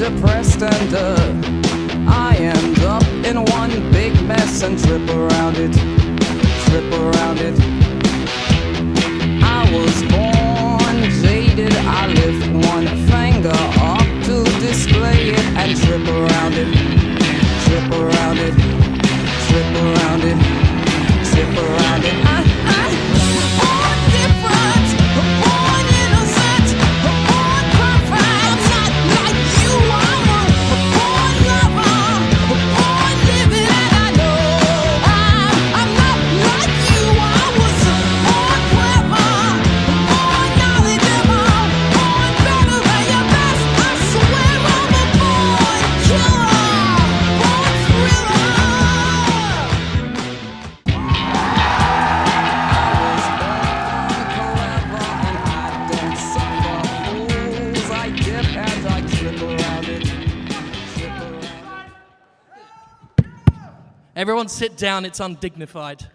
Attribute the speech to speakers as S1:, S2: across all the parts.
S1: depressed and I end up in one big mess and trip around it. I was born jaded, I lift one finger up to display it and trip around it.
S2: Everyone sit down, it's undignified.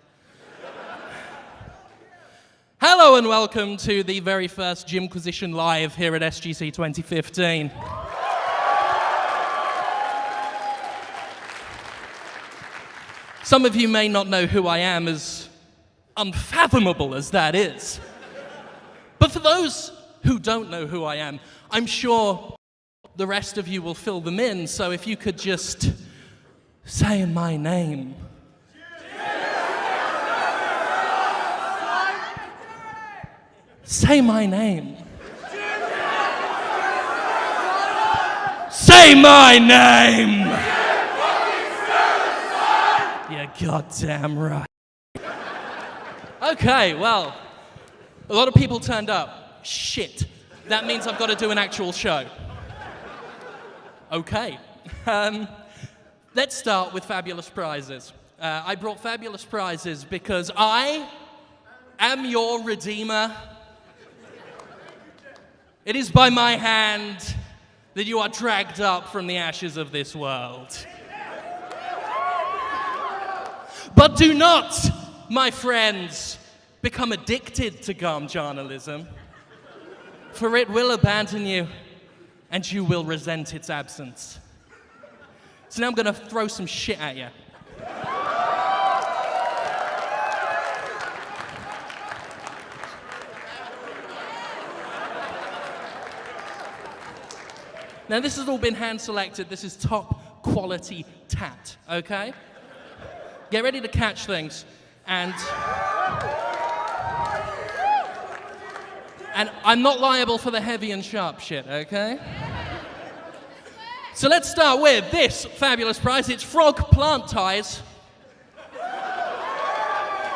S2: Hello and welcome to the very first Jimquisition live here at SGC 2015. Some of you may not know who I am, as unfathomable as that is. But for those who don't know who I am, I'm sure the rest of you will fill them in, so if you could just say my name. Say my name. Say my name! You're goddamn right. Okay, well, a lot of people turned up. Shit. That means I've got to do an actual show. Okay. Let's start with fabulous prizes. I brought fabulous prizes because I am your redeemer. It is by my hand that you are dragged up from the ashes of this world. But do not, my friends, become addicted to GARM journalism, for it will abandon you and you will resent its absence. So now I'm going to throw some shit at you. Now this has all been hand selected. This is top quality tat, okay? Get ready to catch things. And I'm not liable for the heavy and sharp shit, okay? So let's start with this fabulous prize. It's frog plant ties.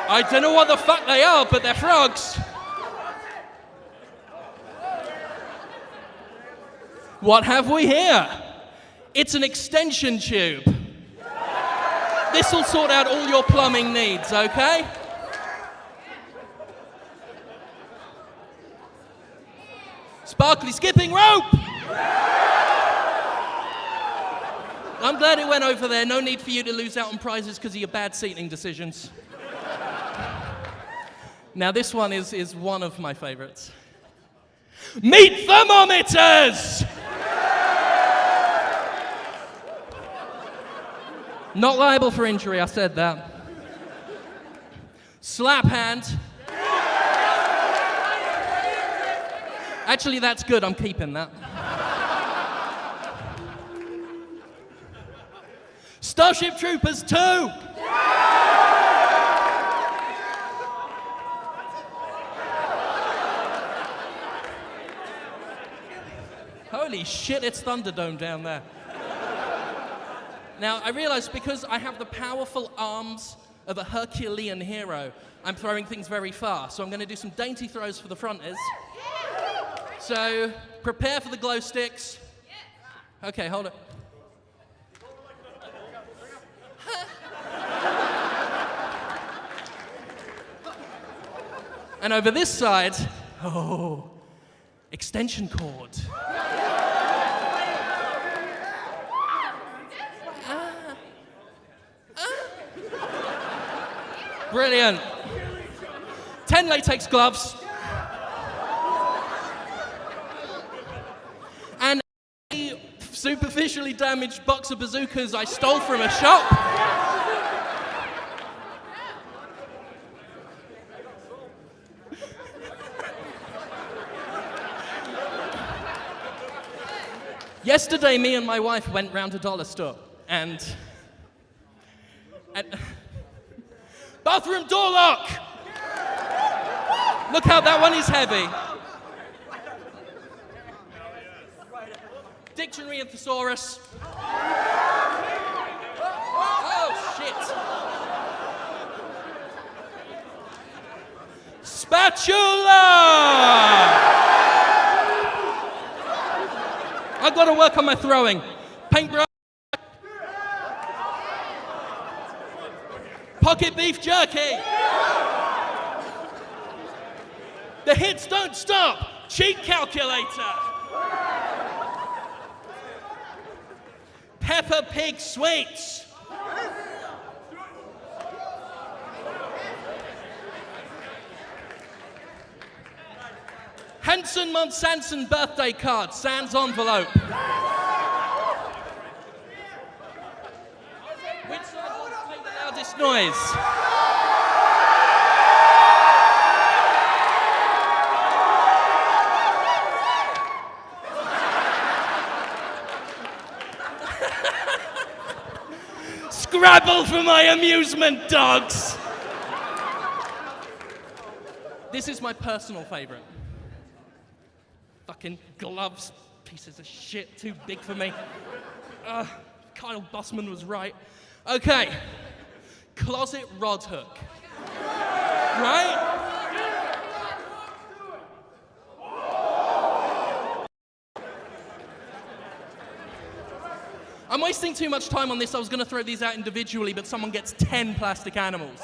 S2: I don't know what the fuck they are, but they're frogs. What have we here? It's an extension tube. This will sort out all your plumbing needs, okay? Sparkly skipping rope! I'm glad it went over there. No need for you to lose out on prizes because of your bad seating decisions. Now this one is one of my favorites. Meat thermometers! Not liable for injury, I said that. Slap hand. Actually, that's good, I'm keeping that. Starship Troopers 2! Holy shit, it's Thunderdome down there. Now, I realize because I have the powerful arms of a Herculean hero, I'm throwing things very far. So I'm going to do some dainty throws for the fronters. So, prepare for the glow sticks. Okay, hold it. And over this side, oh, extension cord. Brilliant. 10 latex gloves. And a superficially damaged box of bazookas I stole from a shop. Yesterday, me and my wife went round a dollar store and bathroom door lock! Look how that one is heavy. Dictionary and thesaurus. Oh, shit. Spatula! I've got to work on my throwing. Paintbrush. Pocket beef jerky. The hits don't stop. Cheat calculator. Peppa Pig sweets. Hanson Monsanson birthday card, sans envelope. Which side wants to make the loudest noise? Scrabble for my amusement, dogs! This is my personal favorite. Fucking gloves, pieces of shit, too big for me. Kyle Bossman was right. Okay, closet rod hook. Right? I'm wasting too much time on this. I was going to throw these out individually, but someone gets 10 plastic animals.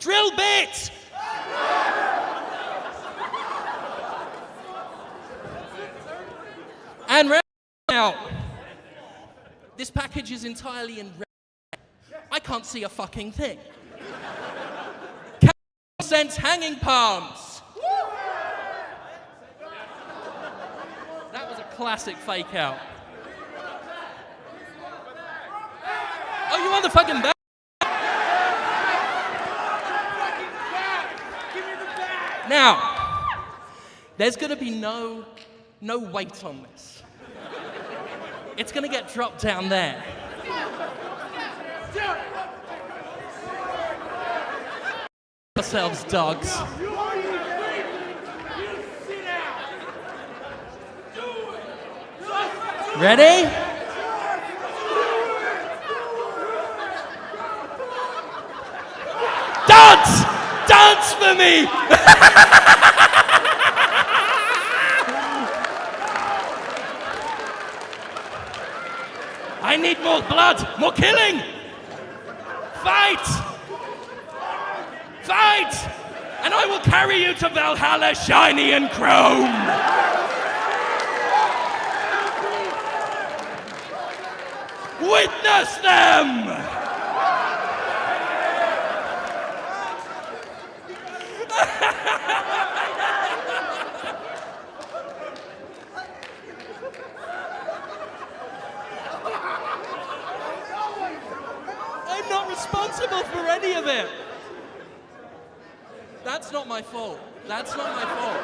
S2: Drill bit! And round out. This package is entirely in red. I can't see a fucking thing. Sense hanging palms. That was a classic fake out. Oh, you want the fucking back? Now, there's going to be no weight on this. It's going to get dropped down there. Ourselves, dogs. Ready? Dance! Dance for me! I need more blood, more killing! Fight! Fight! And I will carry you to Valhalla shiny and chrome! Witness them! I'm not responsible for any of it. That's not my fault. That's not my fault.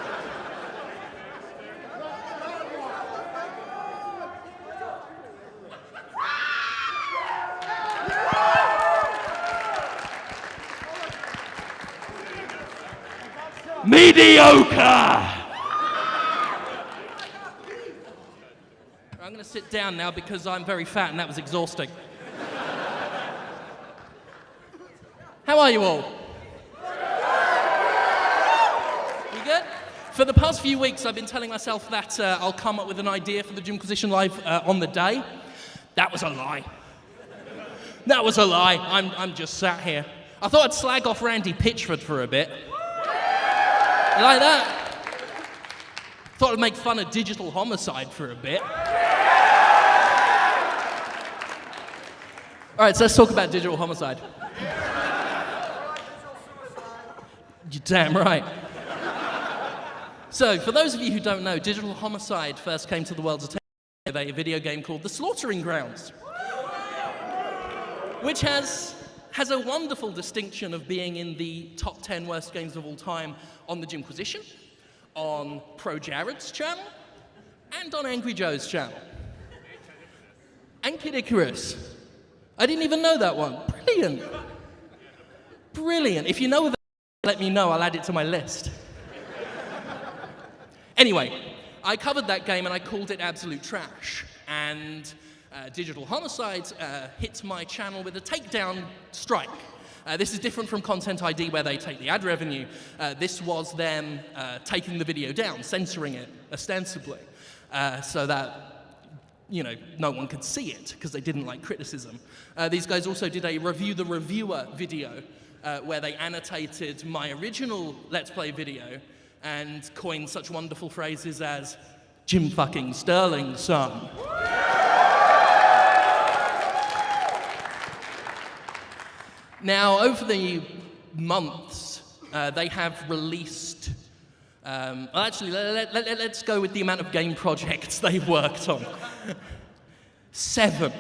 S2: Mediocre! I'm going to sit down now because I'm very fat and that was exhausting. How are you all? You good? For the past few weeks, I've been telling myself that I'll come up with an idea for the Jimquisition Live on the day. That was a lie. That was a lie. I'm just sat here. I thought I'd slag off Randy Pitchford for a bit. You like that? Thought I'd make fun of digital homicide for a bit. All right, so let's talk about digital homicide. You're damn right. So, for those of you who don't know, Digital Homicide first came to the world's attention with a video game called The Slaughtering Grounds, which has a wonderful distinction of being in the top 10 worst games of all time on the Jimquisition, on Pro Jared's channel, and on Angry Joe's channel. And Kid Icarus. I didn't even know that one. Brilliant. Brilliant. If you know that, let me know. I'll add it to my list. Anyway, I covered that game and I called it absolute trash. And Digital Homicide hit my channel with a takedown strike. This is different from Content ID where they take the ad revenue. This was them taking the video down, censoring it, ostensibly, so that, you know, no one could see it because they didn't like criticism. These guys also did a Review the Reviewer video where they annotated my original Let's Play video and coined such wonderful phrases as Jim fucking Sterling, son. Now, over the months, they have released, well, actually, let's go with the amount of game projects they've worked on. 7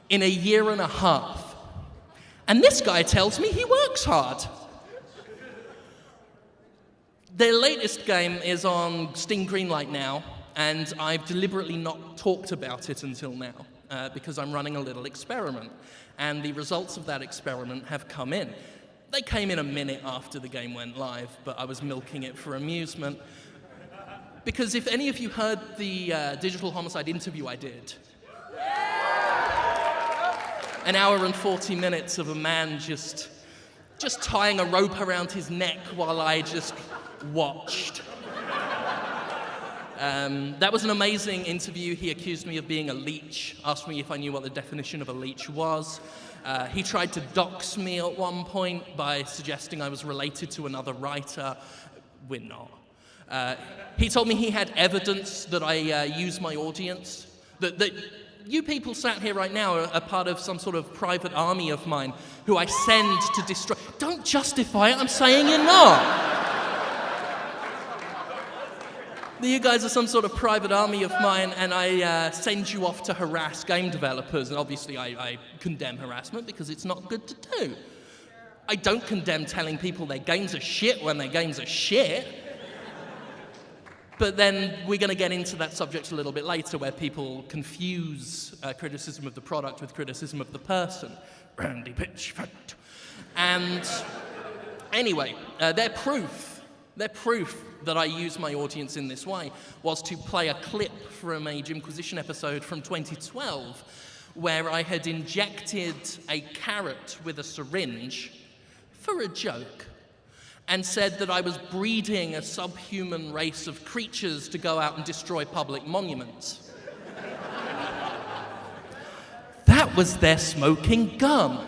S2: in a year and a half. And this guy tells me he works hard. Their latest game is on Steam Greenlight now, and I've deliberately not talked about it until now, because I'm running a little experiment. And the results of that experiment have come in. They came in a minute after the game went live, but I was milking it for amusement. Because if any of you heard the Digital Homicide interview I did, an hour and 40 minutes of a man just tying a rope around his neck while I just watched. That was an amazing interview. He accused me of being a leech, asked me if I knew what the definition of a leech was. He tried to dox me at one point by suggesting I was related to another writer. We're not. He told me he had evidence that I use my audience, that you people sat here right now are part of some sort of private army of mine who I send to destroy. Don't justify it, I'm saying you're not. You guys are some sort of private army of mine, and I send you off to harass game developers. And obviously, I condemn harassment because it's not good to do. I don't condemn telling people their games are shit when their games are shit. But then we're going to get into that subject a little bit later, where people confuse criticism of the product with criticism of the person. Randy Pitchford. And anyway, their proof that I use my audience in this way was to play a clip from a Jimquisition episode from 2012 where I had injected a carrot with a syringe for a joke and said that I was breeding a subhuman race of creatures to go out and destroy public monuments. That was their smoking gun.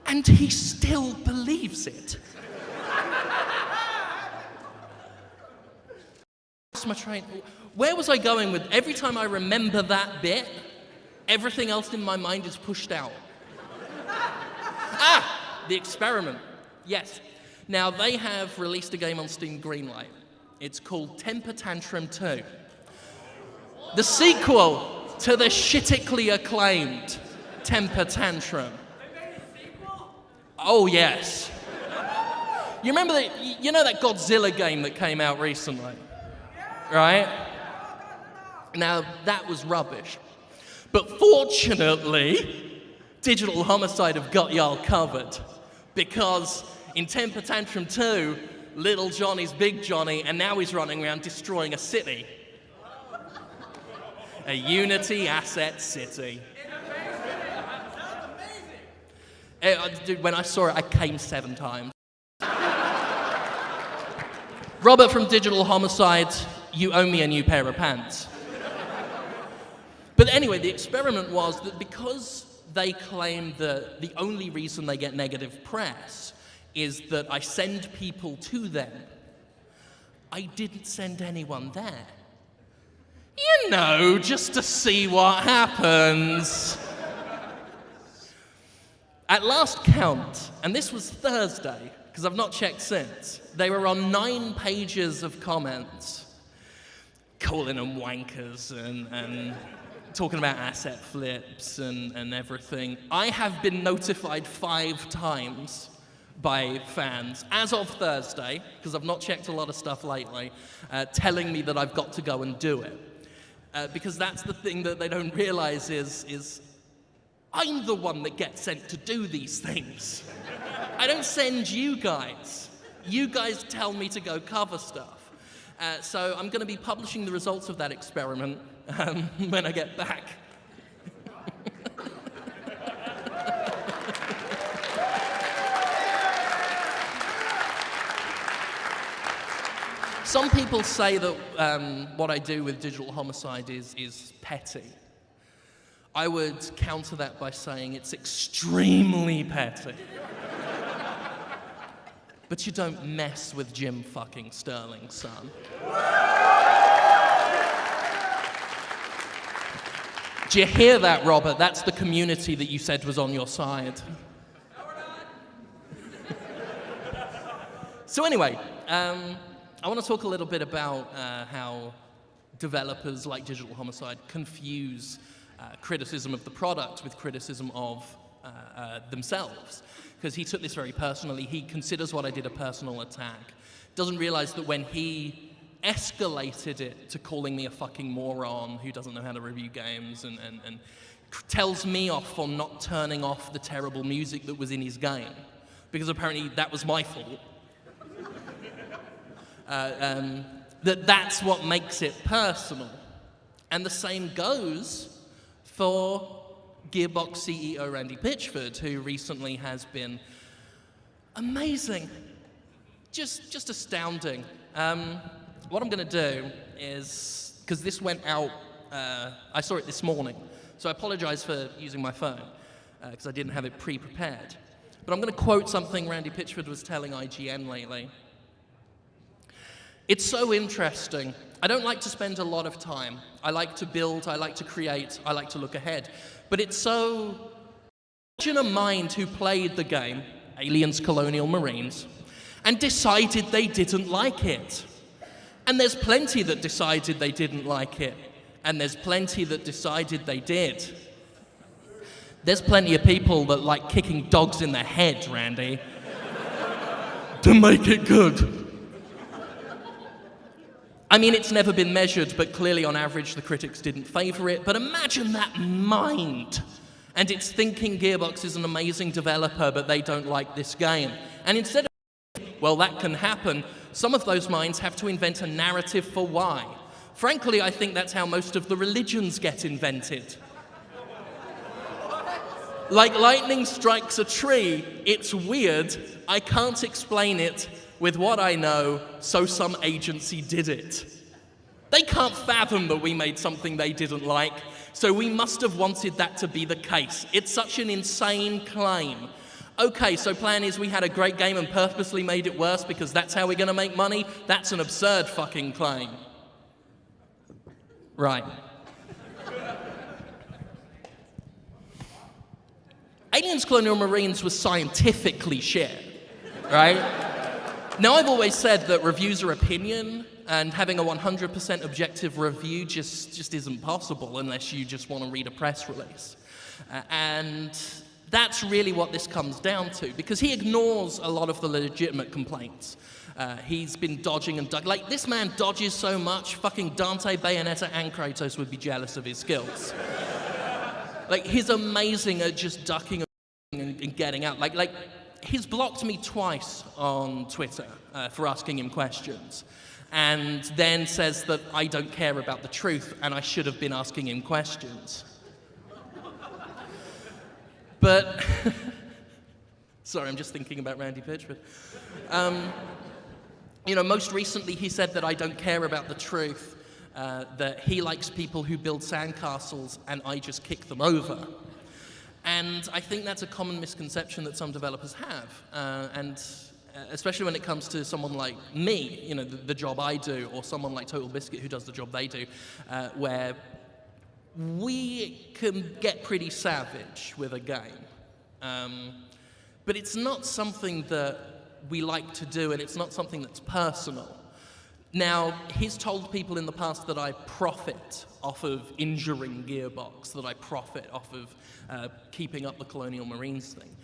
S2: And he still believes it. My train. Where was I going with? Every time I remember that bit, everything else in my mind is pushed out. The experiment. Yes. Now, they have released a game on Steam Greenlight. It's called Tantrum 2. The sequel to the shitically acclaimed Tantrum. Oh, yes. You remember that, you know that Godzilla game that came out recently? Right? Now, that was rubbish. But fortunately, Digital Homicide have got y'all covered. Because in Tantrum 2, little Johnny's big Johnny, and now he's running around destroying a city. A Unity asset city. Dude, when I saw it, I came 7 times. Robert from Digital Homicide, you owe me a new pair of pants. But anyway, the experiment was that because they claim that the only reason they get negative press is that I send people to them, I didn't send anyone there. You know, just to see what happens. At last count, and this was Thursday, because I've not checked since, they were on 9 pages of comments, calling them wankers and talking about asset flips and everything. I have been notified 5 times by fans, as of Thursday, because I've not checked a lot of stuff lately, telling me that I've got to go and do it. Because that's the thing that they don't realize is I'm the one that gets sent to do these things. I don't send you guys. You guys tell me to go cover stuff. So I'm going to be publishing the results of that experiment when I get back. Some people say that what I do with Digital Homicide is petty. I would counter that by saying it's extremely petty. But you don't mess with Jim fucking Sterling, son. Do you hear that, Robert? That's the community that you said was on your side. So anyway, I want to talk a little bit about how developers like Digital Homicide confuse criticism of the product with criticism of themselves. Because he took this very personally. He considers what I did a personal attack. Doesn't realize that when he escalated it to calling me a fucking moron who doesn't know how to review games and tells me off for not turning off the terrible music that was in his game, because apparently that was my fault. That's what makes it personal. And the same goes for Gearbox CEO Randy Pitchford, who recently has been amazing, just astounding. What I'm going to do is, because this went out, I saw it this morning, so I apologize for using my phone, because I didn't have it pre-prepared. But I'm going to quote something Randy Pitchford was telling IGN lately. It's so interesting. I don't like to spend a lot of time. I like to build, I like to create, I like to look ahead. But it's so... Imagine a mind who played the game, Aliens, Colonial, Marines, and decided they didn't like it. And there's plenty that decided they didn't like it. And there's plenty that decided they did. There's plenty of people that like kicking dogs in the head, Randy, to make it good. I mean, it's never been measured, but clearly on average the critics didn't favor it. But imagine that mind. And it's thinking Gearbox is an amazing developer, but they don't like this game. And instead of, well, that can happen, some of those minds have to invent a narrative for why. Frankly, I think that's how most of the religions get invented. Like lightning strikes a tree, it's weird, I can't explain it with what I know, so some agency did it. They can't fathom that we made something they didn't like, so we must have wanted that to be the case. It's such an insane claim. Okay, so plan is we had a great game and purposely made it worse because that's how we're gonna make money? That's an absurd fucking claim. Right. Aliens Colonial Marines was scientifically shared, right? Now, I've always said that reviews are opinion, and having a 100% objective review just isn't possible unless you just want to read a press release. And that's really what this comes down to, because he ignores a lot of the legitimate complaints. He's been dodging and like, this man dodges so much, fucking Dante, Bayonetta, and Kratos would be jealous of his skills. Like, he's amazing at just ducking and getting out. Like, he's blocked me twice on Twitter for asking him questions, and then says that I don't care about the truth and I should have been asking him questions. But, sorry, I'm just thinking about Randy Pitchford. You know, most recently he said that I don't care about the truth, that he likes people who build sandcastles and I just kick them over. And I think that's a common misconception that some developers have, and especially when it comes to someone like me, you know, the job I do, or someone like Total Biscuit who does the job they do, where we can get pretty savage with a game. But it's not something that we like to do, and it's not something that's personal. Now, he's told people in the past that I profit off of injuring Gearbox, that I profit off of keeping up the Colonial Marines thing.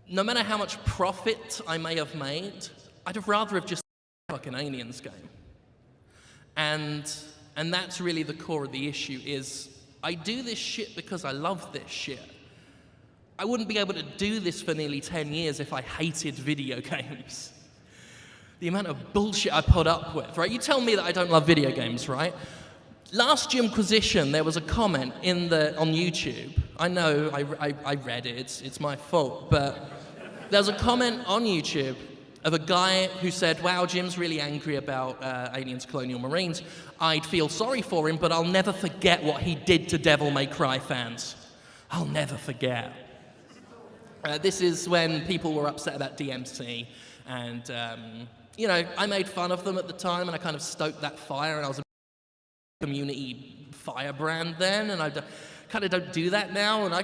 S2: No matter how much profit I may have made, I'd have rather have just a fucking Aliens game. And that's really the core of the issue, is I do this shit because I love this shit. I wouldn't be able to do this for nearly 10 years if I hated video games. The amount of bullshit I put up with, right? You tell me that I don't love video games, right? Last Jimquisition, there was a comment on YouTube. I know, I read it, it's my fault, but there's a comment on YouTube of a guy who said, wow, Jim's really angry about Aliens Colonial Marines. I'd feel sorry for him, but I'll never forget what he did to Devil May Cry fans. I'll never forget. This is when people were upset about DMC, and you know, I made fun of them at the time, and I kind of stoked that fire, and I was a community firebrand then, and I kind of don't do that now, and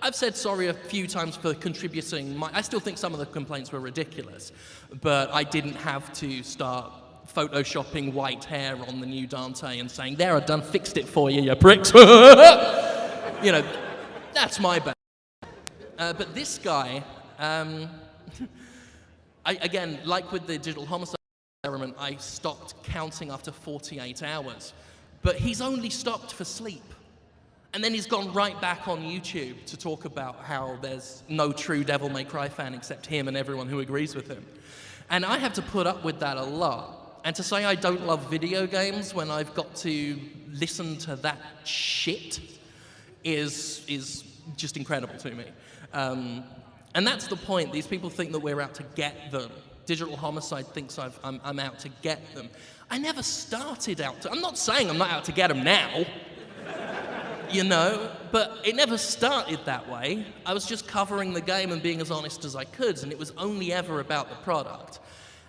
S2: I've said sorry a few times for contributing. I still think some of the complaints were ridiculous, but I didn't have to start photoshopping white hair on the new Dante and saying, there, I've done fixed it for you, you pricks. You know, that's my bad. But this guy, again, like with the digital homicide experiment, I stopped counting after 48 hours. But he's only stopped for sleep. And then he's gone right back on YouTube to talk about how there's no true Devil May Cry fan except him and everyone who agrees with him. And I have to put up with that a lot. And to say I don't love video games when I've got to listen to that shit is just incredible to me. And that's the point. These people think that we're out to get them. Digital Homicide thinks I'm out to get them. I never started out to... I'm not saying I'm not out to get them now, you know, but it never started that way. I was just covering the game and being as honest as I could, and it was only ever about the product.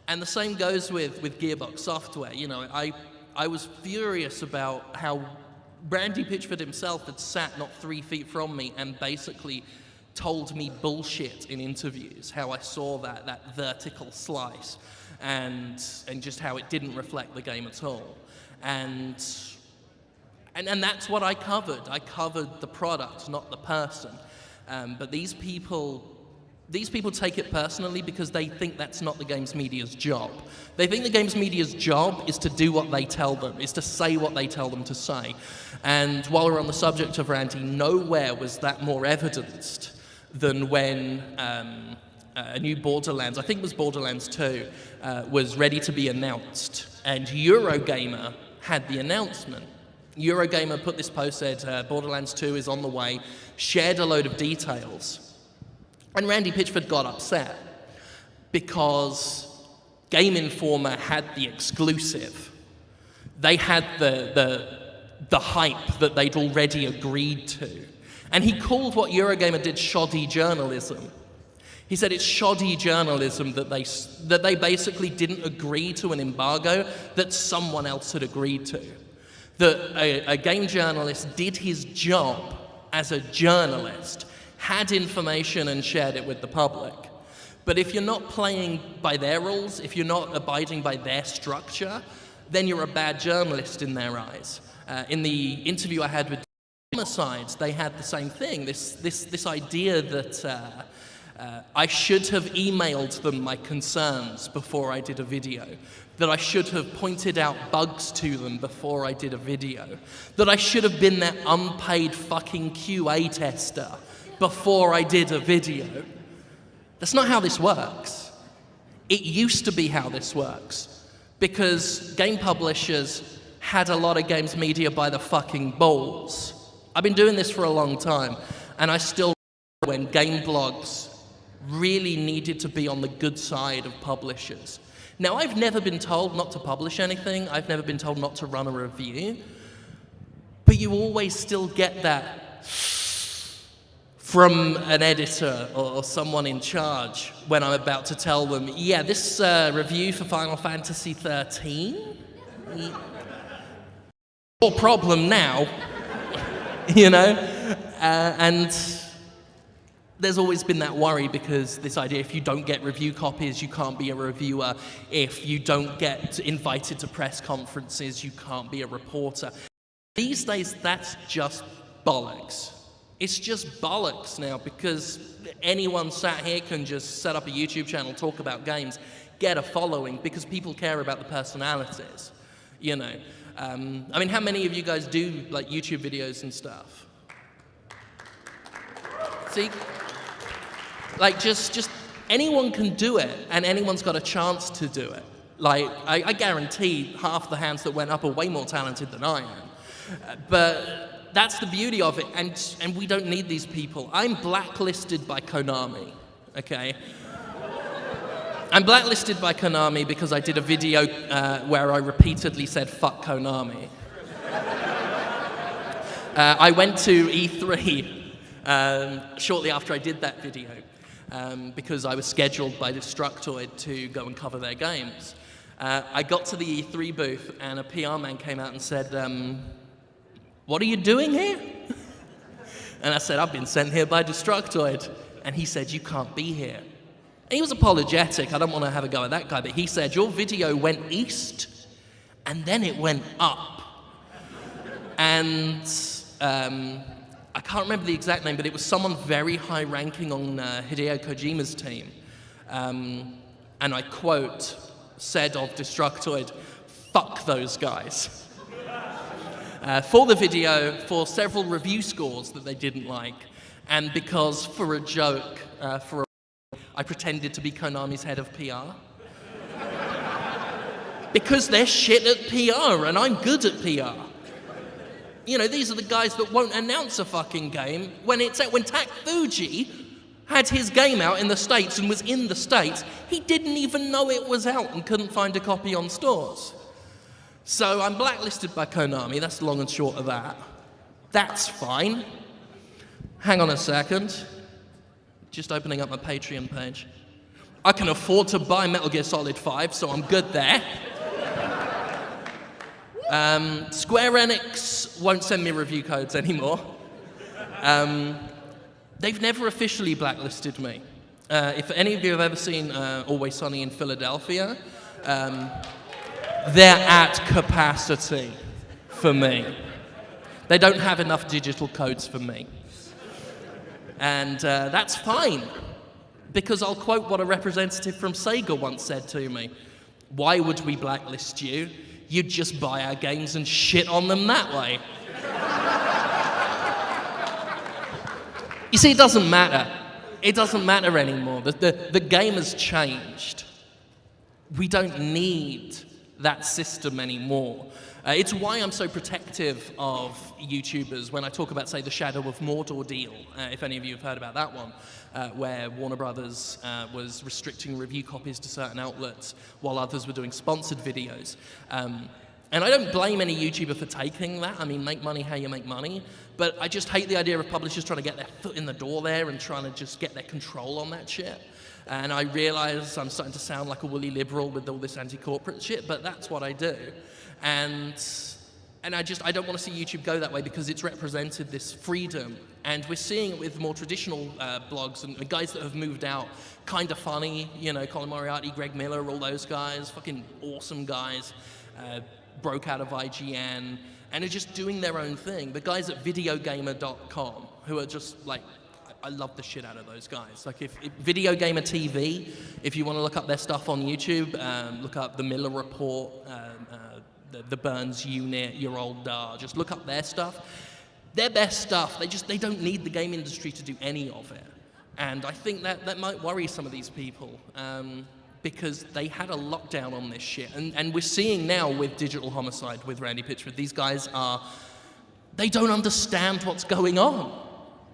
S2: And the same goes with Gearbox Software. You know, I was furious about how Randy Pitchford himself had sat not 3 feet from me and basically told me bullshit in interviews, how I saw that vertical slice, and just how it didn't reflect the game at all. And that's what I covered. I covered the product, not the person. But these people take it personally because they think that's not the games media's job. They think the games media's job is to do what they tell them, is to say what they tell them to say. And while we're on the subject of Randy, nowhere was that more evidenced than when a new Borderlands, I think it was Borderlands 2, was ready to be announced. And Eurogamer had the announcement. Eurogamer put this post, said Borderlands 2 is on the way, shared a load of details. And Randy Pitchford got upset because Game Informer had the exclusive. They had the hype that they'd already agreed to. And he called what Eurogamer did shoddy journalism. He said it's shoddy journalism that they basically didn't agree to an embargo that someone else had agreed to. That a game journalist did his job as a journalist, had information and shared it with the public. But if you're not playing by their rules, if you're not abiding by their structure, then you're a bad journalist in their eyes. In the interview I had with Homicide, they had the same thing, this idea that I should have emailed them my concerns before I did a video, that I should have pointed out bugs to them before I did a video, that I should have been their unpaid fucking QA tester before I did a video. That's not how this works. It used to be how this works, because game publishers had a lot of games media by the fucking balls. I've been doing this for a long time, and I still when game blogs really needed to be on the good side of publishers. Now, I've never been told not to publish anything. I've never been told not to run a review. But you always still get that from an editor or someone in charge when I'm about to tell them, yeah, this review for Final Fantasy 13? Your problem now, you know? And there's always been that worry because this idea, if you don't get review copies, you can't be a reviewer. If you don't get invited to press conferences, you can't be a reporter. These days, that's just bollocks. It's just bollocks now because anyone sat here can just set up a YouTube channel, talk about games, get a following because people care about the personalities, you know. I mean, how many of you guys do like YouTube videos and stuff? See, like just anyone can do it and anyone's got a chance to do it. Like, I guarantee half the hands that went up are way more talented than I am. But that's the beauty of it, and we don't need these people. I'm blacklisted by Konami, okay? I'm blacklisted by Konami because I did a video where I repeatedly said, fuck Konami. I went to E3 shortly after I did that video because I was scheduled by Destructoid to go and cover their games. I got to the E3 booth and a PR man came out and said, what are you doing here? And I said, I've been sent here by Destructoid. And he said, you can't be here. And he was apologetic. I don't want to have a go at that guy, but he said, your video went east and then it went up. And I can't remember the exact name, but it was someone very high-ranking on Hideo Kojima's team. And I quote, said of Destructoid, fuck those guys. For the video, for several review scores that they didn't like, and because for a joke, I pretended to be Konami's head of PR. Because they're shit at PR, and I'm good at PR. You know, these are the guys that won't announce a fucking game when it's out. When Tak Fuji had his game out in the States and was in the States, he didn't even know it was out and couldn't find a copy on stores. So I'm blacklisted by Konami, that's the long and short of that. That's fine. Hang on a second. Just opening up my Patreon page. I can afford to buy Metal Gear Solid 5, so I'm good there. Square Enix won't send me review codes anymore. They've never officially blacklisted me. If any of you have ever seen Always Sunny in Philadelphia, they're at capacity for me. They don't have enough digital codes for me. And that's fine, because I'll quote what a representative from Sega once said to me. Why would we blacklist you? You'd just buy our games and shit on them that way. You see, it doesn't matter. It doesn't matter anymore. The game has changed. We don't need that system anymore. It's why I'm so protective of YouTubers when I talk about, say, the Shadow of Mordor deal, if any of you have heard about that one, where Warner Brothers was restricting review copies to certain outlets while others were doing sponsored videos. And I don't blame any YouTuber for taking that. I mean, make money how you make money. But I just hate the idea of publishers trying to get their foot in the door there and trying to just get their control on that shit. And I realize I'm starting to sound like a woolly liberal with all this anti-corporate shit, but that's what I do. And I don't want to see YouTube go that way because it's represented this freedom. And we're seeing it with more traditional blogs and guys that have moved out. Kinda Funny, you know, Colin Moriarty, Greg Miller, all those guys, fucking awesome guys. Broke out of IGN and are just doing their own thing. The guys at videogamer.com who are just like, I love the shit out of those guys. Like if Video Gamer TV, if you want to look up their stuff on YouTube, look up the Miller Report, the Burns Unit, Your Old Dar, just look up their stuff. Their best stuff, they don't need the game industry to do any of it. And I think that might worry some of these people. Because they had a lockdown on this shit. And we're seeing now with Digital Homicide, with Randy Pitchford, these guys they don't understand what's going on.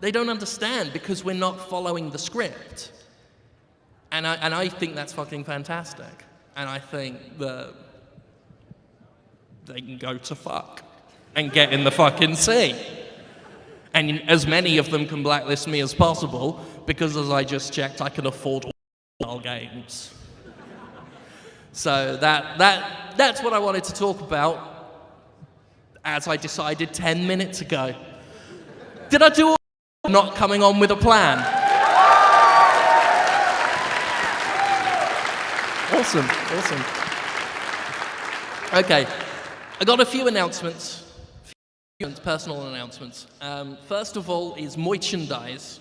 S2: They don't understand because we're not following the script. And I think that's fucking fantastic. And I think that they can go to fuck and get in the fucking sea. And as many of them can blacklist me as possible, because as I just checked, I can afford all games. So that's what I wanted to talk about, as I decided 10 minutes ago. Did I do all not coming on with a plan? Awesome. Okay, I got a few announcements. Personal announcements. First of all is merchandise.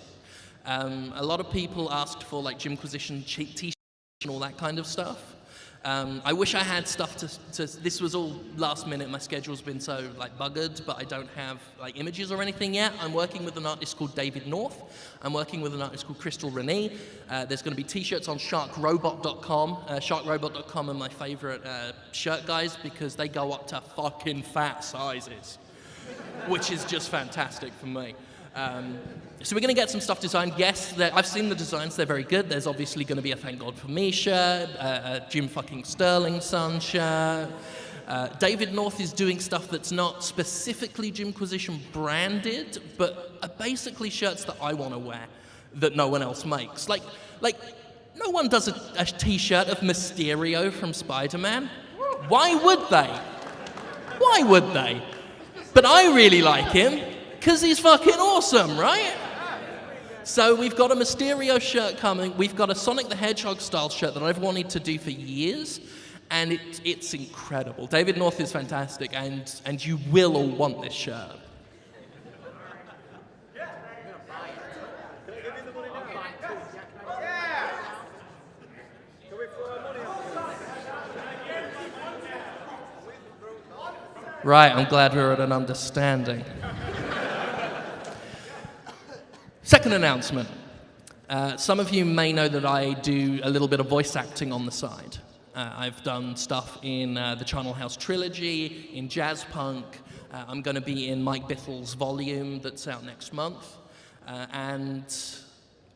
S2: A lot of people asked for like Jimquisition t-shirts and all that kind of stuff. I wish I had stuff to. This was all last minute. My schedule's been so like buggered, but I don't have like images or anything yet. I'm working with an artist called David North. I'm working with an artist called Crystal Renee. There's going to be t-shirts on sharkrobot.com. Sharkrobot.com are my favorite shirt guys because they go up to fucking fat sizes, which is just fantastic for me. So we're going to get some stuff designed. Yes, I've seen the designs. They're very good. There's obviously going to be a Thank God For Me shirt, a Jim fucking Sterling Son shirt. David North is doing stuff that's not specifically Jimquisition branded, but are basically shirts that I want to wear that no one else makes. Like no one does a t-shirt of Mysterio from Spider-Man. Why would they? Why would they? But I really like him because he's fucking awesome, right? So we've got a Mysterio shirt coming. We've got a Sonic the Hedgehog style shirt that I've wanted to do for years, and it's incredible. David North is fantastic, and you will all want this shirt. Right, I'm glad we're at an understanding. Second announcement. Some of you may know that I do a little bit of voice acting on the side. I've done stuff in the Channel House trilogy, in jazz punk. I'm going to be in Mike Bittle's volume that's out next month. And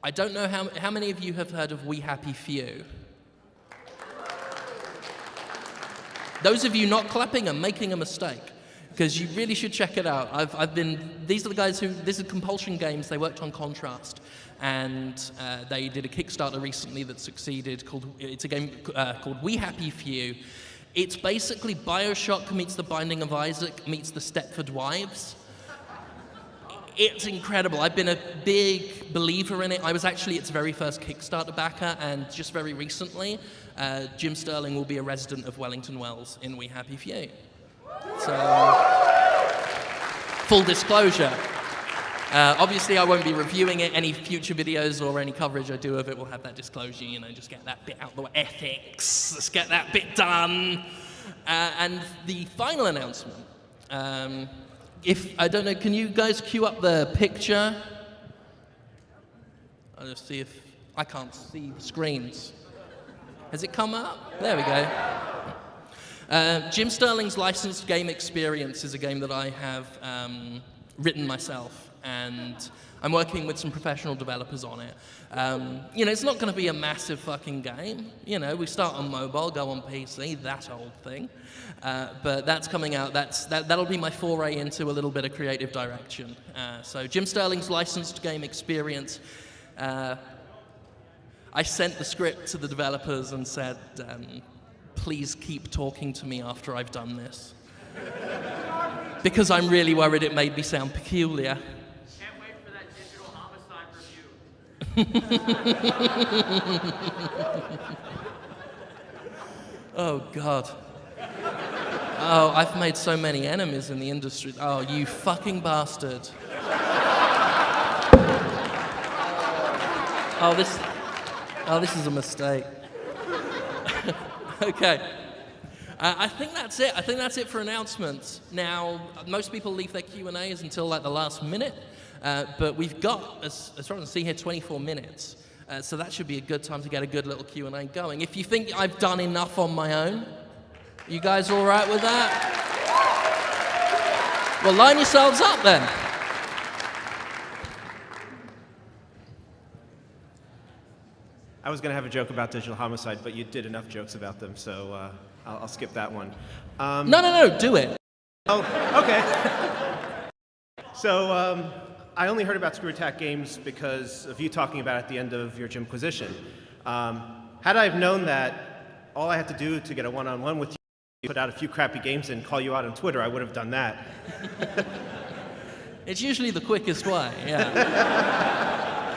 S2: I don't know how many of you have heard of We Happy Few. Those of you not clapping are making a mistake, because you really should check it out. These are the guys this is Compulsion Games. They worked on Contrast, and they did a Kickstarter recently that succeeded. It's a game called We Happy Few. It's basically BioShock meets The Binding of Isaac meets The Stepford Wives. It's incredible. I've been a big believer in it. I was actually its very first Kickstarter backer, and just very recently, Jim Sterling will be a resident of Wellington Wells in We Happy Few. So, full disclosure. Obviously, I won't be reviewing it. Any future videos or any coverage I do of it will have that disclosure, just get that bit out of the way. Ethics, let's get that bit done. And the final announcement, I don't know, can you guys cue up the picture? I'll just see if, I can't see the screens. Has it come up? There we go. Jim Sterling's licensed game experience is a game that I have written myself, and I'm working with some professional developers on it. It's not going to be a massive fucking game. We start on mobile, go on PC, that old thing. But that's coming out. That'll be my foray into a little bit of creative direction. So Jim Sterling's licensed game experience. I sent the script to the developers and said, please keep talking to me after I've done this. Because I'm really worried it made me sound peculiar.
S3: Can't wait for that digital homicide review.
S2: Oh, God. Oh, I've made so many enemies in the industry. Oh, you fucking bastard. Oh, this is a mistake. Okay. I think that's it. I think that's it for announcements. Now, most people leave their Q&As until like the last minute, but we've got, as far as I can see here, 24 minutes. So that should be a good time to get a good little Q&A going. If you think I've done enough on my own, you guys all right with that? Well, line yourselves up then.
S4: I was going to have a joke about Digital Homicide, but you did enough jokes about them, so I'll skip that one.
S2: No, do it.
S4: Oh, okay. So I only heard about Screw Attack Games because of you talking about it at the end of your Jimquisition. Had I have known that all I had to do to get a one-on-one with you, put out a few crappy games and call you out on Twitter, I would have done that.
S2: It's usually the quickest way, yeah.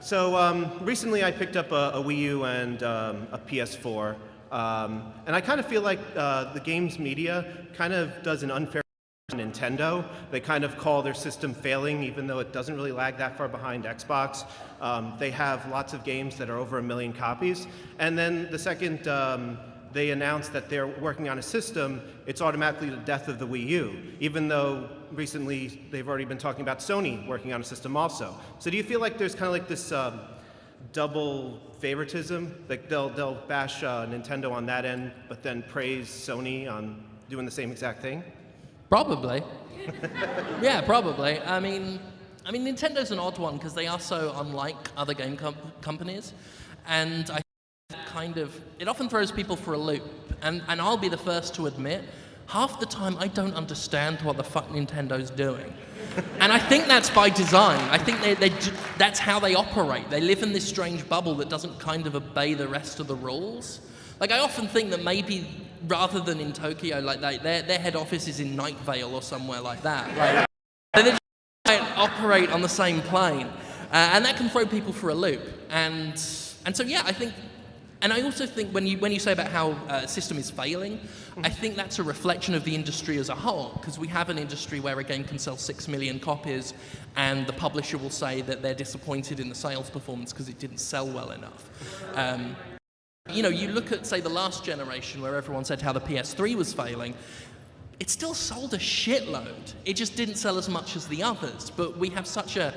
S4: So recently I picked up a Wii U and a PS4, and I kind of feel like the games media kind of does an unfair to Nintendo. They kind of call their system failing, even though it doesn't really lag that far behind Xbox. They have lots of games that are over 1 million copies, and then the second they announce that they're working on a system, it's automatically the death of the Wii U, even though recently they've already been talking about Sony working on a system also. So do you feel like there's kind of like this double favoritism? Like they'll bash Nintendo on that end, but then praise Sony on doing the same exact thing?
S2: Probably. Yeah, probably. I mean, Nintendo's an odd one because they are so unlike other game companies, and it often throws people for a loop. And I'll be the first to admit, half the time I don't understand what the fuck Nintendo's doing. And I think that's by design. I think that's how they operate. They live in this strange bubble that doesn't kind of obey the rest of the rules. Like, I often think that maybe rather than in Tokyo, like their head office is in Night Vale or somewhere like that. Like, they just operate on the same plane. And that can throw people for a loop. And so, yeah, I think... And I also think when you say about how a system is failing, I think that's a reflection of the industry as a whole, because we have an industry where a game can sell 6 million copies and the publisher will say that they're disappointed in the sales performance because it didn't sell well enough. You look at, say, the last generation where everyone said how the PS3 was failing, it still sold a shitload. It just didn't sell as much as the others. But we have such an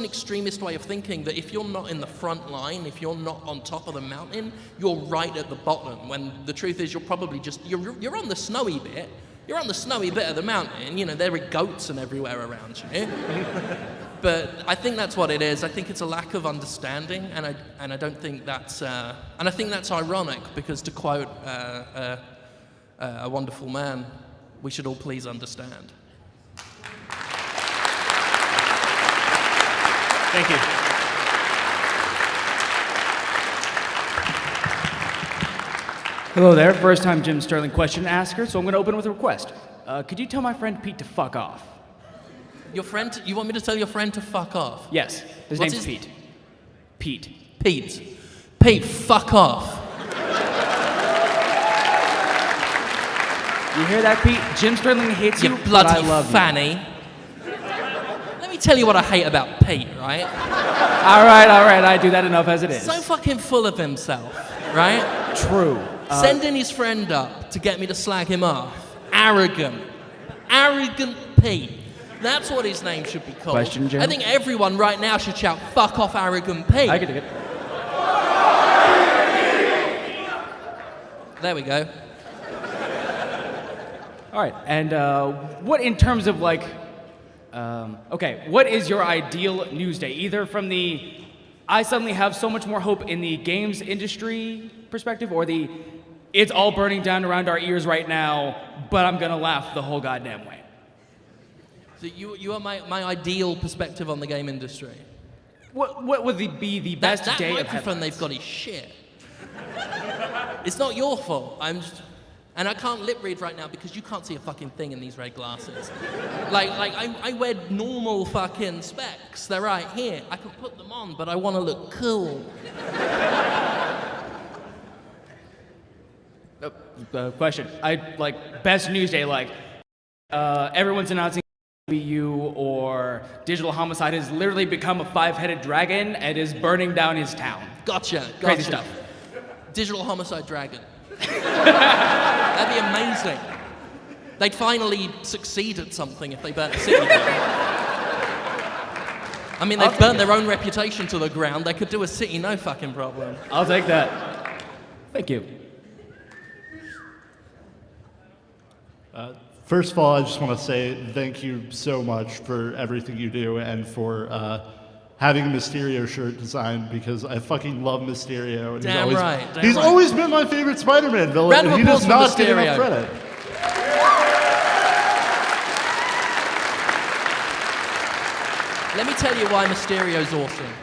S2: extremist way of thinking that if you're not in the front line, if you're not on top of the mountain, you're right at the bottom. When the truth is, you're probably just you're on the snowy bit. You're on the snowy bit of the mountain. You know, there are goats and everywhere around you. But I think that's what it is. I think it's a lack of understanding, and I don't think that's and I think that's ironic because, to quote a wonderful man, we should all please understand.
S4: Thank you.
S5: Hello there, first time Jim Sterling question asker, so I'm going to open with a request. Could you tell my friend Pete to fuck off?
S2: Your friend? You want me to tell your friend to fuck off?
S5: Yes, his
S2: What's
S5: name's Pete.
S2: Pete, fuck off.
S5: You hear that, Pete? Jim Sterling hates you,
S2: You
S5: but
S2: bloody
S5: I love
S2: fanny. Let me tell you what I hate about Pete, right?
S5: All right, I do that enough as it is.
S2: So fucking full of himself, right?
S5: True.
S2: Sending his friend up to get me to slag him off. Arrogant Pete. That's what his name should be called.
S5: Question, Jim?
S2: I think everyone right now should shout, fuck off, arrogant Pete.
S5: I can do it.
S2: There we go.
S5: All right, and what in terms of like, what is your ideal news day? Either from the, I suddenly have so much more hope in the games industry perspective, or the, it's all burning down around our ears right now, but I'm gonna laugh the whole goddamn way.
S2: So you are my ideal perspective on the game industry.
S5: What would be the best
S2: that
S5: day of
S2: microphone
S5: headlines?
S2: they've got is shit. It's not your fault. And I can't lip read right now because you can't see a fucking thing in these red glasses. I wear normal fucking specs. They're right here. I can put them on, but I want to look cool.
S5: Question. I like best news day. Everyone's announcing you or Digital Homicide has literally become a 5-headed dragon and is burning down his town.
S2: Gotcha.
S5: Crazy stuff.
S2: Digital Homicide Dragon. That'd be amazing. They'd finally succeed at something if they burnt the city down. I mean, they've burnt their own reputation to the ground. They could do a city, no fucking problem.
S5: I'll take that. Thank you.
S6: First of all, I just want to say thank you so much for everything you do and for having a Mysterio shirt designed, because I fucking love Mysterio. And
S2: Damn right.
S6: He's always been my favorite Spider-Man villain,
S2: Round of
S6: and he does
S2: applause
S6: not
S2: for
S6: get enough
S2: Mysterio.
S6: credit.
S2: Let me tell you why Mysterio's awesome.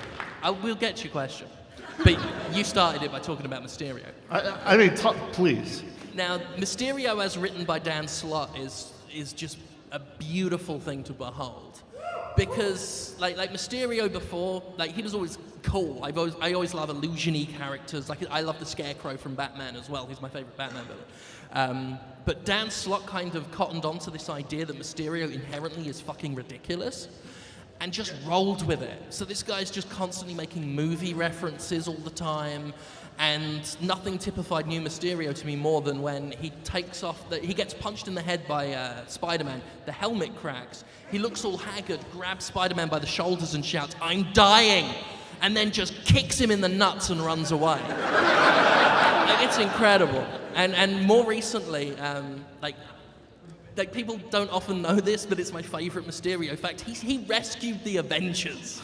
S2: We'll get to your question. But you started it by talking about Mysterio.
S6: I mean, please.
S2: Now, Mysterio, as written by Dan Slott, is just a beautiful thing to behold. because like Mysterio before, like he was always cool. I always love illusion-y characters. Like I love the Scarecrow from Batman as well. He's my favorite Batman villain. But Dan Slott kind of cottoned onto this idea that Mysterio inherently is fucking ridiculous and just rolled with it. So this guy's just constantly making movie references all the time, and nothing typified New Mysterio to me more than when he takes off, he gets punched in the head by Spider-Man, the helmet cracks, he looks all haggard, grabs Spider-Man by the shoulders and shouts, "I'm dying!" and then just kicks him in the nuts and runs away. It's incredible. And more recently, like people don't often know this, but it's my favorite Mysterio. In fact, he rescued the Avengers.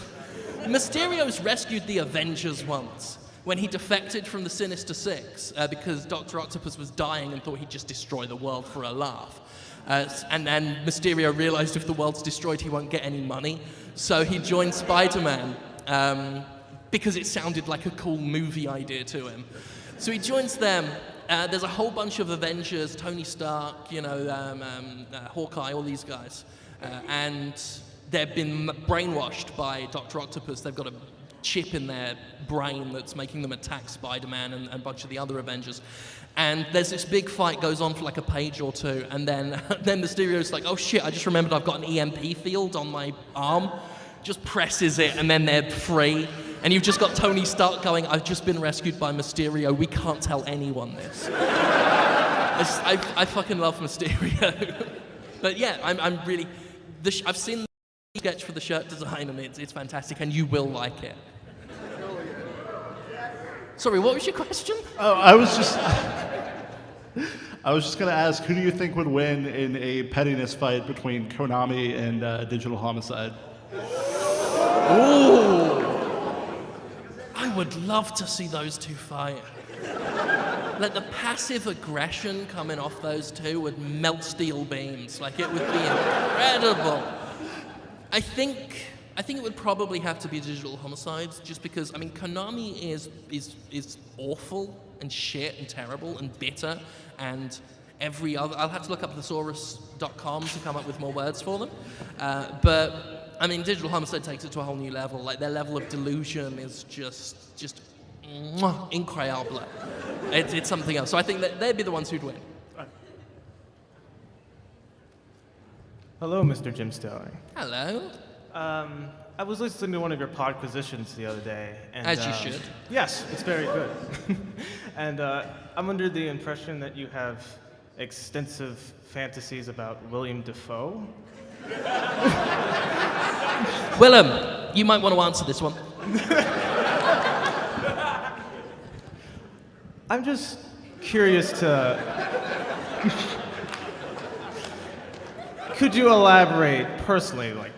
S2: Mysterio's rescued the Avengers once when he defected from the Sinister Six because Dr. Octopus was dying and thought he'd just destroy the world for a laugh. And then Mysterio realized if the world's destroyed, he won't get any money. So he joined Spider-Man because it sounded like a cool movie idea to him. So he joins them. There's a whole bunch of Avengers, Tony Stark, Hawkeye, all these guys. And they've been brainwashed by Dr. Octopus. They've got a chip in their brain that's making them attack Spider-Man and a bunch of the other Avengers. And there's this big fight goes on for like a page or two, and then Mysterio's like, "Oh shit, I just remembered I've got an EMP field on my arm." Just presses it, and then they're free. And you've just got Tony Stark going, "I've just been rescued by Mysterio. We can't tell anyone this." I fucking love Mysterio. But yeah, I'm really... I've seen the sketch for the shirt design, and it's fantastic, and you will like it. Sorry, what was your question?
S6: Oh, I was just going to ask, who do you think would win in a pettiness fight between Konami and Digital Homicide?
S2: Ooh. I would love to see those two fight. Like the passive aggression coming off those two would melt steel beams. Like it would be incredible. I think it would probably have to be Digital Homicides, just because, I mean, Konami is awful and shit and terrible and bitter, and every other... I'll have to look up thesaurus.com to come up with more words for them. But, I mean, Digital Homicide takes it to a whole new level. Like, their level of delusion is just incredible. It's something else. So I think that they'd be the ones who'd win.
S7: Hello, Mr. Jim Stelling.
S2: Hello.
S7: I was listening to one of your podquisitions the other day. And,
S2: As you should.
S7: Yes, it's very good. And I'm under the impression that you have extensive fantasies about William Dafoe.
S2: Willem, you might want to answer this one.
S7: I'm just curious to... Could you elaborate personally, like,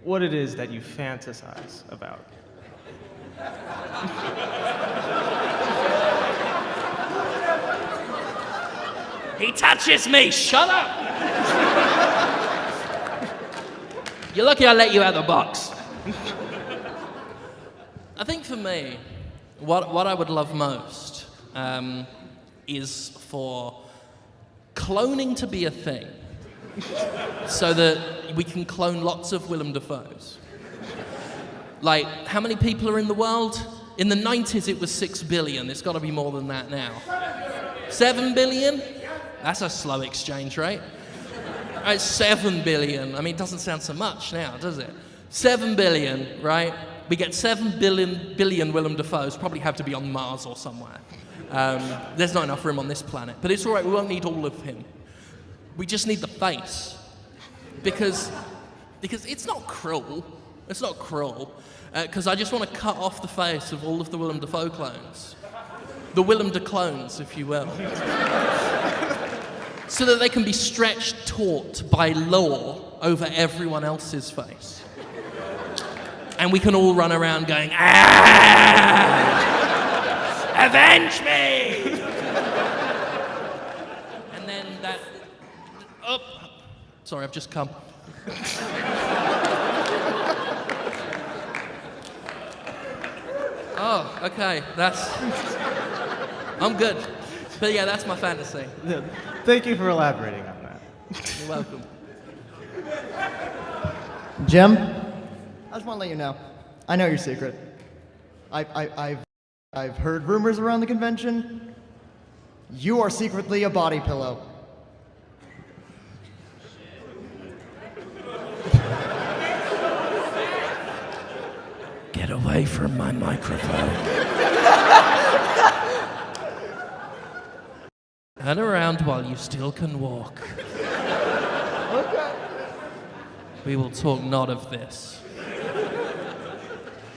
S7: what it is that you fantasize about?
S2: He touches me, shut up! You're lucky I let you out of the box. I think for me, what I would love most is for cloning to be a thing, so that we can clone lots of Willem Dafoes. Like, how many people are in the world? In the 90s, it was 6 billion. It's got to be more than that now. 7 billion? That's a slow exchange rate. Right, 7 billion. I mean, it doesn't sound so much now, does it? 7 billion, right? We get 7 billion Willem Dafoes, probably have to be on Mars or somewhere. There's not enough room on this planet. But it's all right, we won't need all of him. We just need the face. Because it's not cruel. It's not cruel. Because I just want to cut off the face of all of the Willem Dafoe clones. The Willem de clones, if you will. So that they can be stretched taut by law over everyone else's face. And we can all run around going, "Ah! Avenge me!" And then that... Oh, sorry, I've just come. Oh, okay, that's... I'm good. But yeah, that's my fantasy.
S7: Yeah, thank you for elaborating on that.
S2: You're welcome.
S8: Jim, I just want to let you know. I know your secret. I've heard rumors around the convention. You are secretly a body pillow.
S2: Get away from my microphone. Turn around while you still can walk.
S8: Okay.
S2: We will talk not of this.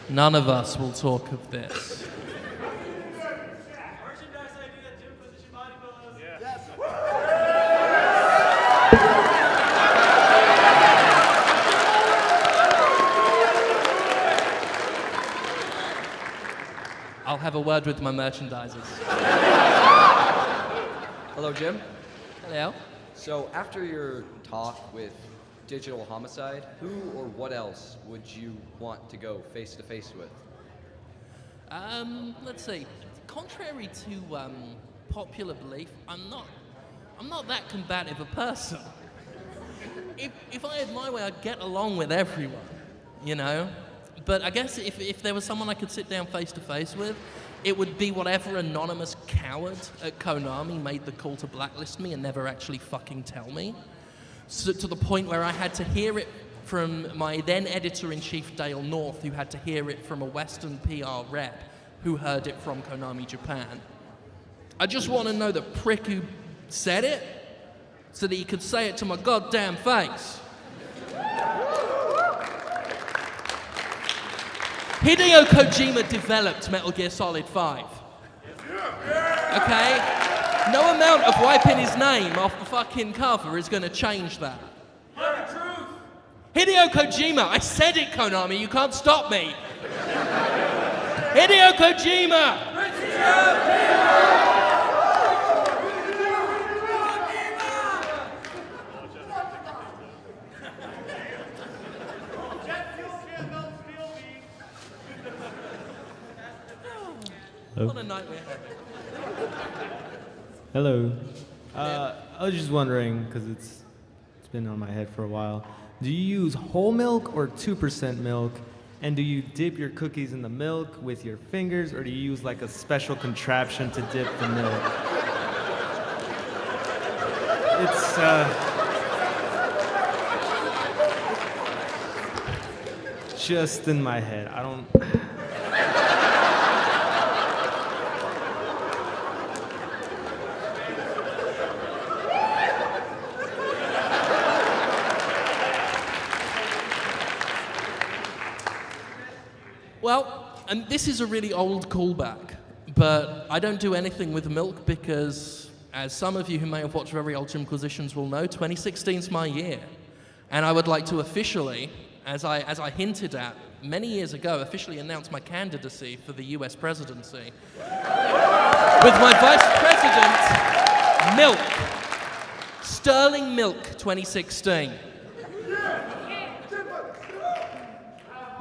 S2: None of us will talk of this.
S3: Merchandise idea, Jimquisition body pillows.
S4: Yes.
S2: I'll have a word with my merchandisers.
S9: Hello, Jim.
S2: Hello.
S9: So after your talk with Digital Homicide, who or what else would you want to go face to face with?
S2: Let's see. Contrary to popular belief, I'm not that combative a person. If I had my way, I'd get along with everyone, you know? But I guess if there was someone I could sit down face to face with, it would be whatever anonymous coward at Konami made the call to blacklist me and never actually fucking tell me. So, to the point where I had to hear it from my then editor-in-chief, Dale North, who had to hear it from a Western PR rep who heard it from Konami Japan. I just want to know the prick who said it so that he could say it to my goddamn face. Hideo Kojima developed Metal Gear Solid 5. Okay? No amount of wiping his name off the fucking cover is going to change that. Hideo Kojima! I said it, Konami! You can't stop me! Hideo Kojima! What a night we're having.
S7: Hello. I was just wondering, because it's been on my head for a while. Do you use whole milk or 2% milk? And do you dip your cookies in the milk with your fingers, or do you use like a special contraption to dip the milk? It's just in my head. I don't.
S2: Well, and this is a really old callback, but I don't do anything with milk because, as some of you who may have watched very old Jimquisitions will know, 2016's my year. And I would like to officially, as I hinted at many years ago, officially announce my candidacy for the US presidency. With my vice president, milk. Sterling Milk 2016.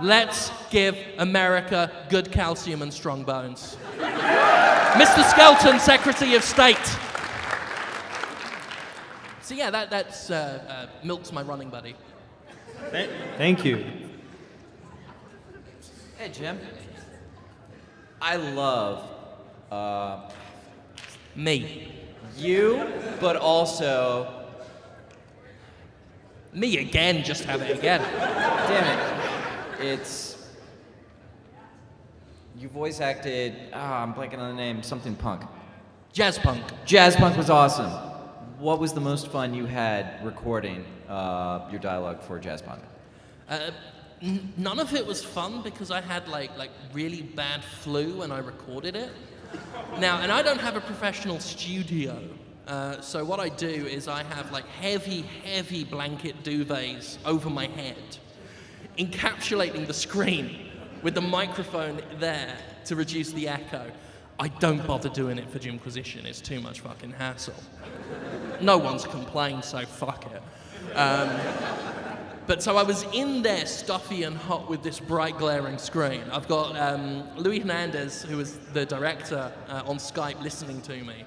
S2: Let's give America good calcium and strong bones. Mr. Skelton, Secretary of State. So yeah, that's Milk's my running buddy.
S7: Thank you.
S10: Hey, Jim. I love
S2: Me.
S10: you, but also,
S2: Me again, just have it again.
S10: damn it, you voice acted, I'm blanking on the name, something punk.
S2: Jazz punk.
S10: Jazz punk was awesome. What was the most fun you had recording your dialogue for jazz punk?
S2: None of it was fun because I had like really bad flu when I recorded it. Now, and I don't have a professional studio, so what I do is I have like heavy blanket duvets over my head, encapsulating the screen with the microphone there to reduce the echo. I don't bother doing it for Jimquisition, it's too much fucking hassle. No one's complained, so fuck it. But so I was in there stuffy and hot with this bright glaring screen. I've got Luis Hernandez, who is the director, on Skype listening to me,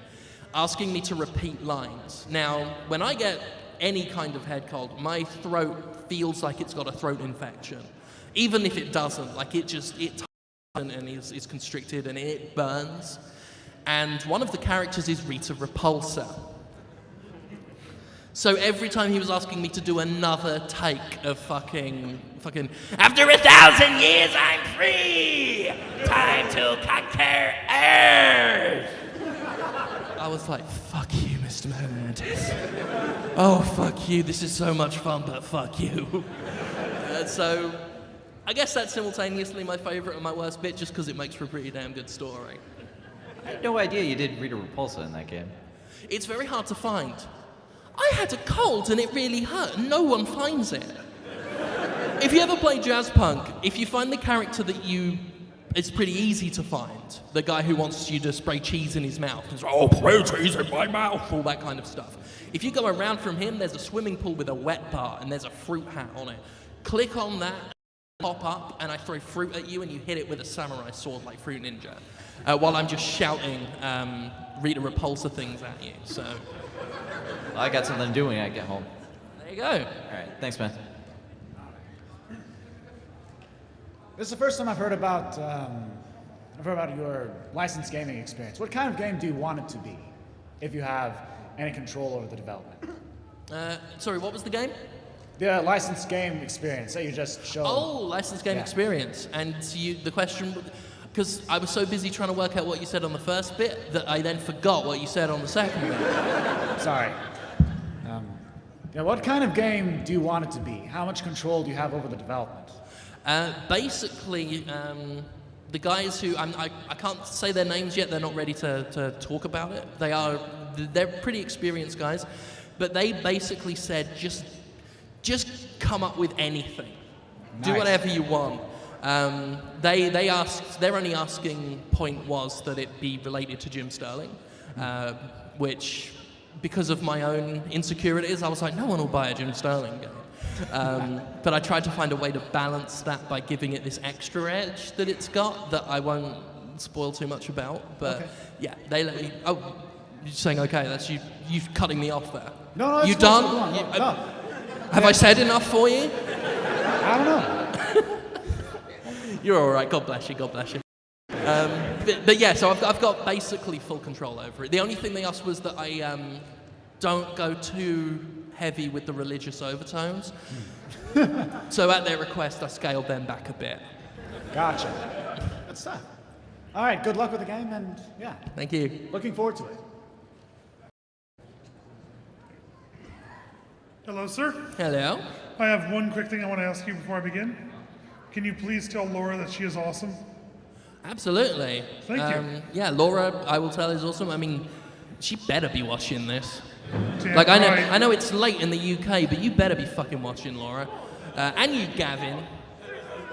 S2: asking me to repeat lines. Now, when I get any kind of head cold, my throat feels like it's got a throat infection. Even if it doesn't, like it and is constricted and it burns. And one of the characters is Rita Repulsa. So every time he was asking me to do another take of fucking, after 1,000 years I'm free! Time to conquer Earth! I was like, fuck you, Mr. Hernandez. Oh, fuck you, this is so much fun, but fuck you. So, I guess that's simultaneously my favorite and my worst bit, just because it makes for a pretty damn good story.
S10: I had no idea you did Rita Repulsa in that game.
S2: It's very hard to find. I had a cold and it really hurt, and no one finds it. If you ever play Jazzpunk, if you find the character it's pretty easy to find. The guy who wants you to spray cheese in his mouth. He's like, oh, spray cheese in my mouth, all that kind of stuff. If you go around from him, there's a swimming pool with a wet bar and there's a fruit hat on it. Click on that, pop up, and I throw fruit at you and you hit it with a samurai sword like Fruit Ninja. While I'm just shouting Rita Repulsa things at you, so.
S10: I got something to do when I get home.
S2: There you go.
S10: All right, thanks, man.
S11: This is the first time I've heard about your licensed gaming experience. What kind of game do you want it to be, if you have any control over the development?
S2: Sorry, what was the game?
S11: The licensed game experience that you just showed.
S2: Oh, licensed game experience. And the question, because I was so busy trying to work out what you said on the first bit that I then forgot what you said on the second bit.
S11: Sorry. What kind of game do you want it to be? How much control do you have over the development?
S2: Basically, the guys who, I can't say their names yet, they're not ready to talk about it. They're pretty experienced guys, but they basically said, just come up with anything. Nice. Do whatever you want. Their only asking point was that it be related to Jim Sterling, which, because of my own insecurities, I was like, no one will buy a Jim Sterling game. But I tried to find a way to balance that by giving it this extra edge that it's got that I won't spoil too much about. But
S11: okay.
S2: Yeah, they let me. Oh, you're saying okay? That's you cutting me off there.
S11: No,
S2: you
S11: it's
S2: done?
S11: No.
S2: Have I said enough for you?
S11: I don't know.
S2: You're all right. God bless you. God bless you. But yeah, so I've got basically full control over it. The only thing they asked was that I don't go too heavy with the religious overtones. So at their request, I scaled them back a bit.
S11: Gotcha. Good stuff. All right, good luck with the game, and yeah.
S2: Thank you.
S11: Looking forward to it.
S12: Hello, sir.
S2: Hello.
S12: I have one quick thing I want to ask you before I begin. Can you please tell Laura that she is awesome?
S2: Absolutely.
S12: Thank you.
S2: Yeah, Laura, I will tell, is awesome. I mean, she better be watching this.
S12: Damn
S2: like,
S12: right.
S2: I know it's late in the UK, but you better be fucking watching, Laura. And you, Gavin.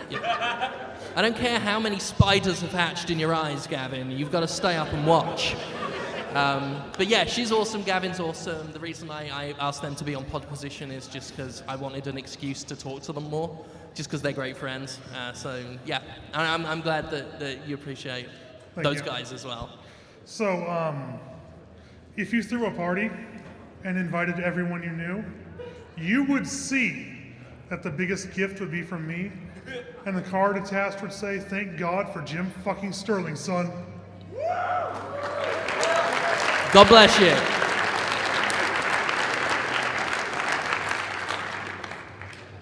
S2: Yeah. I don't care how many spiders have hatched in your eyes, Gavin. You've got to stay up and watch. But yeah, she's awesome, Gavin's awesome. The reason I asked them to be on Podquisition is just because I wanted an excuse to talk to them more, just because they're great friends. So yeah, I'm glad that you appreciate those guys as well.
S12: So, if you threw a party and invited everyone you knew, you would see that the biggest gift would be from me, and the card attached would say, "Thank God for Jim fucking Sterling, son."
S2: God bless you.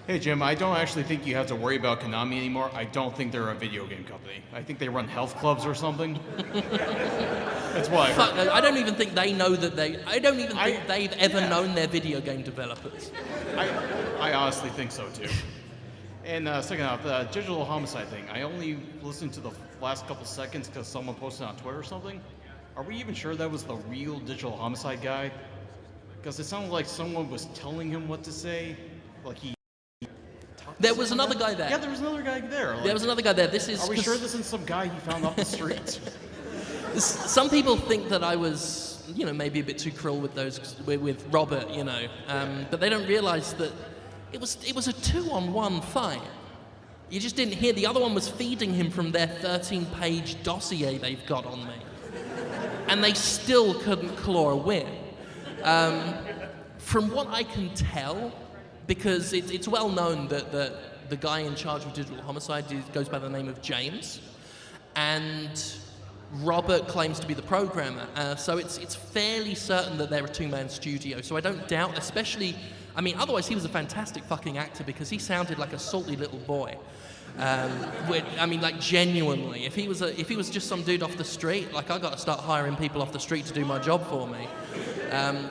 S13: Hey Jim, I don't actually think you have to worry about Konami anymore. I don't think they're a video game company. I think they run health clubs or something. That's why.
S2: I don't even think they know that I don't even think they've ever known they're video game developers.
S13: I honestly think so too. And second off, the digital homicide thing. I only listened to the last couple seconds because someone posted on Twitter or something. Are we even sure that was the real digital homicide guy? Because it sounded like someone was telling him what to say. Like he.
S2: There was another guy there.
S13: Yeah, there was another guy there. Like,
S2: there was another guy there. This is.
S13: Are we sure this isn't some guy he found off the street?
S2: Some people think that I was, maybe a bit too cruel with with Robert, but they don't realize that it was a 2-on-1 fight. You just didn't hear. The other one was feeding him from their 13-page dossier they've got on me. And they still couldn't claw a win. From what I can tell, because it's well known that the guy in charge of Digital Homicide goes by the name of James, and Robert claims to be the programmer, so it's fairly certain that they're a two-man studio, so I don't doubt, especially, I mean, otherwise he was a fantastic fucking actor because he sounded like a salty little boy. I mean, like, genuinely, if he was just some dude off the street, like, I got to start hiring people off the street to do my job for me.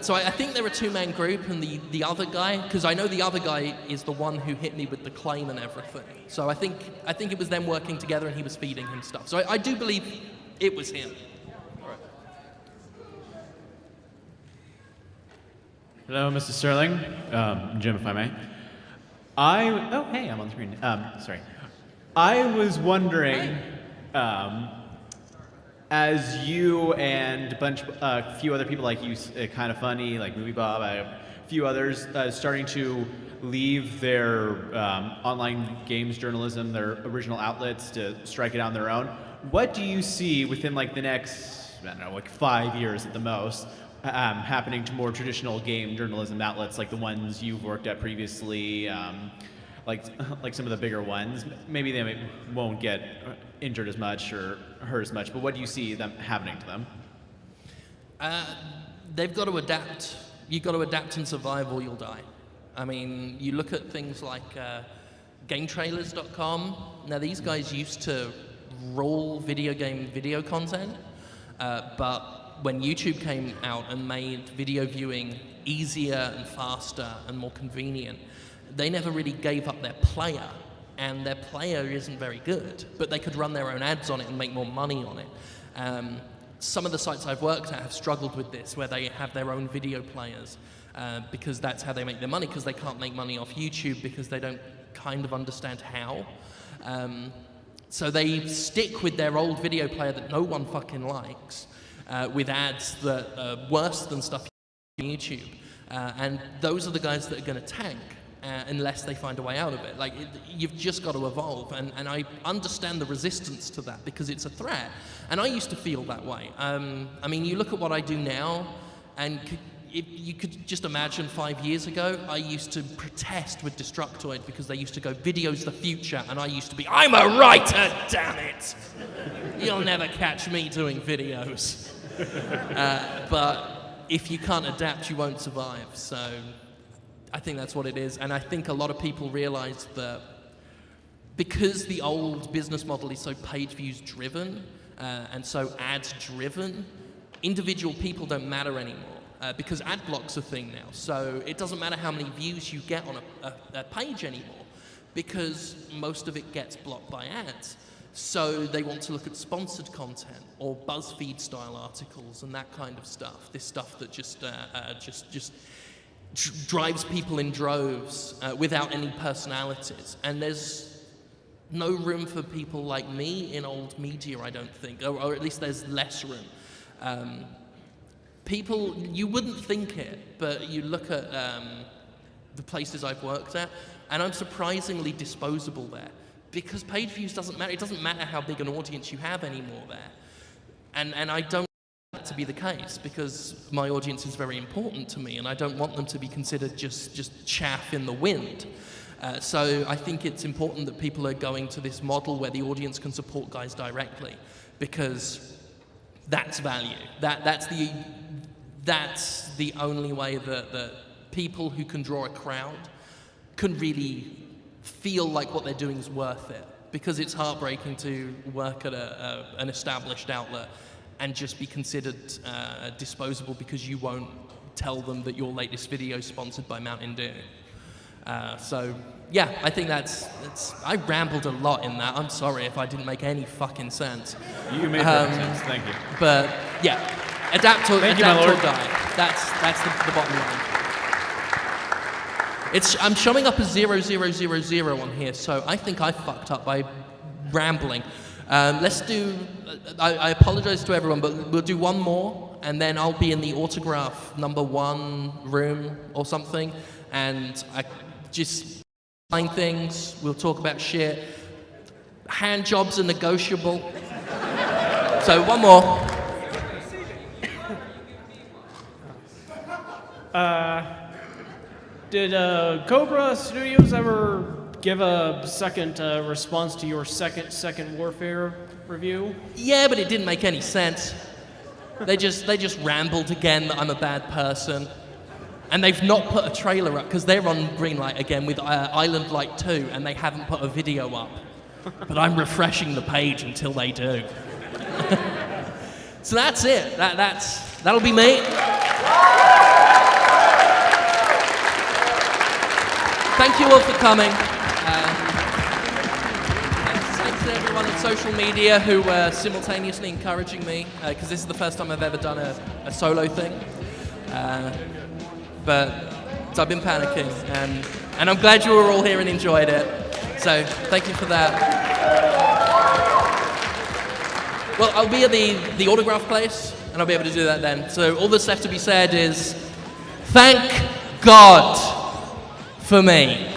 S2: So I think they're a two-man group, and the other guy, because I know the other guy is the one who hit me with the claim and everything. So I think it was them working together, and he was feeding him stuff. So I do believe it was him.
S14: Hello, Mr. Sterling. Jim, if I may. Oh, hey, I'm on the screen. Sorry. I was wondering, as you and a few other people like you, Kind of Funny, like Movie Bob, a few others, starting to leave their online games journalism, their original outlets, to strike it out on their own. What do you see within like the next, I don't know, like 5 years at the most, happening to more traditional game journalism outlets like the ones you've worked at previously, like some of the bigger ones? Maybe they won't get injured as much or hurt as much, but what do you see them happening to them?
S2: They've got to adapt. You've got to adapt and survive or you'll die. I mean, you look at things like GameTrailers.com. Now, these guys used to roll video content, but when YouTube came out and made video viewing easier and faster and more convenient, they never really gave up their player, and their player isn't very good, but they could run their own ads on it and make more money on it. Some of the sites I've worked at have struggled with this, where they have their own video players, because that's how they make their money, because they can't make money off YouTube because they don't kind of understand how. So they stick with their old video player that no one fucking likes, with ads that are worse than stuff on YouTube. And those are the guys that are going to tank unless they find a way out of it. Like, you've just got to evolve, and I understand the resistance to that because it's a threat. And I used to feel that way. I mean, you look at what I do now, and if you could just imagine 5 years ago, I used to protest with Destructoid because they used to go, video's the future, and I used to be, I'm a writer, damn it! You'll never catch me doing videos. But if you can't adapt, you won't survive. So I think that's what it is. And I think a lot of people realize that because the old business model is so page views driven and so ads driven, individual people don't matter anymore. Because ad block's a thing now, so it doesn't matter how many views you get on a page anymore, because most of it gets blocked by ads. So they want to look at sponsored content or BuzzFeed-style articles and that kind of stuff. This stuff that just drives people in droves without any personalities. And there's no room for people like me in old media, I don't think, or at least there's less room. People, you wouldn't think it, but you look at the places I've worked at, and I'm surprisingly disposable there, because page views doesn't matter. It doesn't matter how big an audience you have anymore there. And I don't want that to be the case, because my audience is very important to me, and I don't want them to be considered just chaff in the wind. So I think it's important that people are going to this model where the audience can support guys directly, because that's value. That's the only way that people who can draw a crowd can really feel like what they're doing is worth it. Because it's heartbreaking to work at an established outlet and just be considered disposable because you won't tell them that your latest video is sponsored by Mountain Dew. So yeah, I think I rambled a lot in that. I'm sorry if I didn't make any fucking sense.
S14: You made perfect sense, thank you.
S2: But yeah, adapt or die. That's the bottom line. I'm showing up as 0000 on here, so I think I fucked up by rambling. Let's do, I apologize to everyone, but we'll do one more, and then I'll be in the autograph #1 room or something, and I just sign things, we'll talk about shit. Hand jobs are negotiable. So one more.
S3: Did Cobra Studios ever give a second response to your second Warfare review?
S2: Yeah, but it didn't make any sense. They just rambled again that I'm a bad person. And they've not put a trailer up, because they're on Greenlight again with Island Light 2, and they haven't put a video up. But I'm refreshing the page until they do. So that's it. That'll be me. Thank you all for coming. Thanks to everyone on social media who were simultaneously encouraging me, because this is the first time I've ever done a solo thing. So I've been panicking, and I'm glad you were all here and enjoyed it. So thank you for that. Well, I'll be at the autograph place, and I'll be able to do that then. So all that's left to be said is, thank God for me.